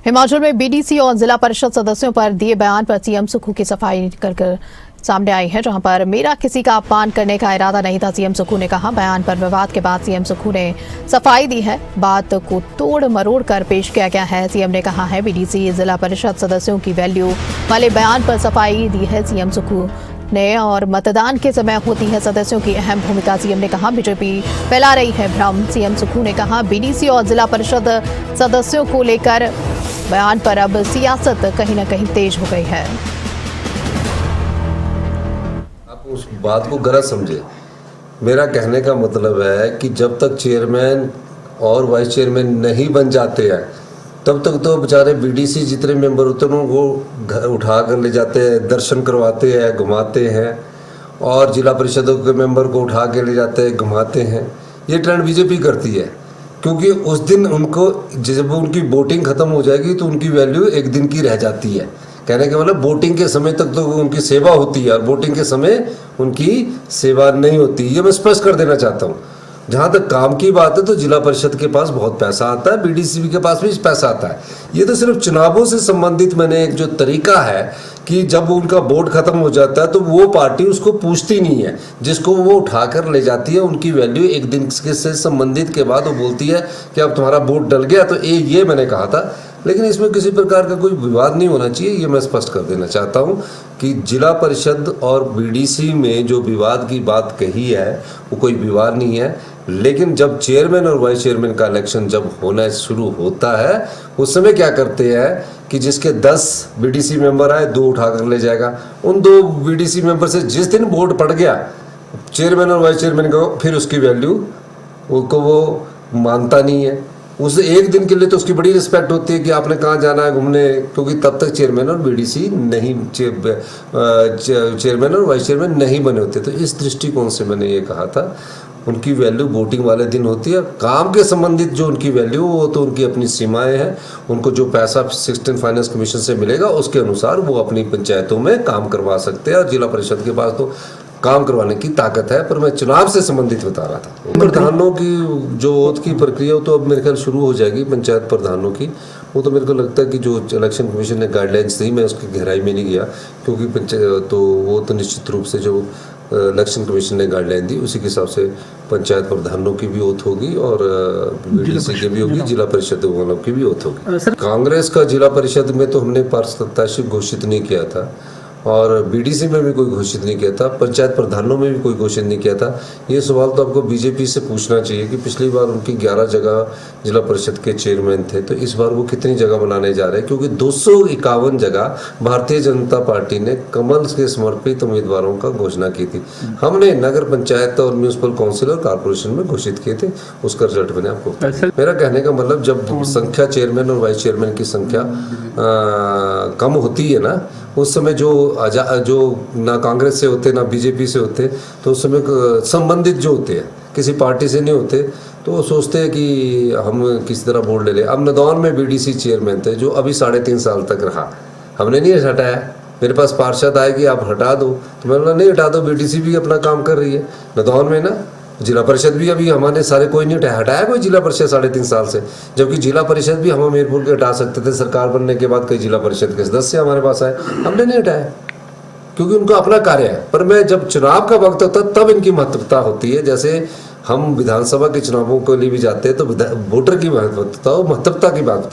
हिमाचल में बीडीसी और जिला परिषद सदस्यों पर दिए बयान पर सीएम सुक्खू की सफाई कर सामने आई है, जहां पर मेरा किसी का अपमान करने का इरादा नहीं था। सीएम सुक्खू ने कहा, बयान पर विवाद के बाद सीएम सुक्खू ने सफाई दी है। बात को तोड़ मरोड़ कर पेश किया गया है। सीएम ने कहा है, बीडीसी जिला परिषद सदस्यों की वैल्यू वाले बयान पर सफाई दी है सीएम सुक्खू ने। और मतदान के समय होती है सदस्यों की अहम भूमिका। सीएम ने कहा, बीजेपी फैला रही है भ्रम। सीएम सुक्खू ने कहा, बीडीसी और जिला परिषद सदस्यों को लेकर बयान पर अब सियासत कहीं न कहीं तेज हो गई है। आप उस बात को गलत समझे। मेरा कहने का मतलब है कि जब तक चेयरमैन और वाइस चेयरमैन नहीं बन जाते हैं तब तक तो बेचारे बीडीसी जितने मेंबर होते हैं उनको घर उठा कर ले जाते हैं, दर्शन करवाते हैं, घुमाते हैं, और जिला परिषदों के मेंबर को उठा के ले जाते हैं, घुमाते हैं। ये ट्रेंड बीजेपी करती है, क्योंकि उस दिन उनको जब उनकी वोटिंग खत्म हो जाएगी तो उनकी वैल्यू एक दिन की रह जाती है। कहने का मतलब वोटिंग के समय तक तो उनकी सेवा होती है और वोटिंग के समय उनकी सेवा नहीं होती। ये मैं स्पष्ट कर देना चाहता हूँ। जहाँ तक काम की बात है तो जिला परिषद के पास बहुत पैसा आता है, बीडीसी के पास भी पैसा आता है। ये तो सिर्फ चुनावों से संबंधित मैंने एक जो तरीका है कि जब उनका वोट खत्म हो जाता है तो वो पार्टी उसको पूछती नहीं है, जिसको वो उठाकर ले जाती है उनकी वैल्यू एक दिन से संबंधित के बाद वो बोलती है कि अब तुम्हारा वोट डल गया। तो ये मैंने कहा था, लेकिन इसमें किसी प्रकार का कोई विवाद नहीं होना चाहिए। ये मैं स्पष्ट कर देना चाहता हूँ कि जिला परिषद और बीडीसी में जो विवाद की बात कही है वो कोई विवाद नहीं है। लेकिन जब चेयरमैन और वाइस चेयरमैन का इलेक्शन जब होना शुरू होता है उस समय क्या करते हैं कि जिसके 10 बीडीसी मेंबर आए 2 उठा कर ले जाएगा। उन 2 बीडीसी मेंबर से जिस दिन वोट पड़ गया चेयरमैन और वाइस चेयरमैन को, फिर उसकी वैल्यू को वो मानता नहीं है। उस एक दिन के लिए तो उसकी बड़ी रिस्पेक्ट होती है कि आपने कहाँ जाना है घूमने, क्योंकि तब तक चेयरमैन और बीडीसी नहीं चेयरमैन और वाइस चेयरमैन नहीं बने होते। तो इस दृष्टिकोण से मैंने ये कहा था उनकी वैल्यू वोटिंग वाले दिन होती है। काम के संबंधित जो उनकी वैल्यू वो तो उनकी अपनी सीमाएं हैं। उनको जो पैसा 16 फाइनेंस कमीशन से मिलेगा उसके अनुसार वो अपनी पंचायतों में काम करवा सकते हैं, और जिला परिषद के पास तो काम करवाने की ताकत है। पर मैं चुनाव से संबंधित बता रहा था। प्रधानों की जो ओथ की प्रक्रिया तो अब मेरे ख्याल शुरू हो जाएगी पंचायत प्रधानों की। वो तो मेरे को लगता है कि जो इलेक्शन कमीशन ने गाइडलाइंस दी, मैं उसकी गहराई में नहीं गया, क्योंकि पंचायत तो वो तो निश्चित रूप से जो इलेक्शन कमीशन ने गाइडलाइन दी उसी के हिसाब से पंचायत प्रधानों की भी ओथ होगी और बीडीसी की भी होगी, जिला परिषद वालों की भी ओथ होगी। कांग्रेस का जिला परिषद में तो हमने पारदर्शी घोषित नहीं किया था और बीडीसी में भी कोई घोषित नहीं किया था, पंचायत प्रधानों में भी कोई घोषित नहीं किया था। ये सवाल तो आपको बीजेपी से पूछना चाहिए कि पिछली बार उनकी 11 जगह जिला परिषद के चेयरमैन थे, तो इस बार वो कितनी जगह बनाने जा रहे हैं, क्योंकि 251 जगह भारतीय जनता पार्टी ने कमल के समर्पित उम्मीदवारों का घोषणा की थी। हमने नगर पंचायत और म्यूनिसिपल काउंसिल और कारपोरेशन में घोषित किए थे। उसका रिजल्ट मैंने आपको, मेरा कहने का मतलब जब संख्या चेयरमैन और वाइस चेयरमैन की संख्या कम होती है ना, उस समय जो ना कांग्रेस से होते ना बीजेपी से होते, तो उस समय संबंधित जो होते हैं किसी पार्टी से नहीं होते, तो वो सोचते हैं कि हम किसी तरह वोट ले लें। अब नदौन में बीडीसी चेयरमैन थे जो अभी 3.5 साल तक रहा, हमने नहीं हटाया। मेरे पास पार्षद आए कि आप हटा दो, तो मैंने बोला नहीं हटा दो, बीडीसी भी अपना काम कर रही है नदौन में ना। जिला परिषद भी अभी हमारे सारे कोई नहीं हटाया कोई जिला परिषद 3.5 साल से, जबकि जिला परिषद भी हम हमीरपुर के हटा सकते थे। सरकार बनने के बाद कई जिला परिषद के सदस्य हमारे पास आए, हमने नहीं हटाया क्योंकि उनका अपना कार्य है। पर मैं जब चुनाव का वक्त होता तब इनकी महत्वता होती है। जैसे हम विधानसभा के चुनावों के लिए भी जाते हैं तो वोटर की महत्वता की बात बता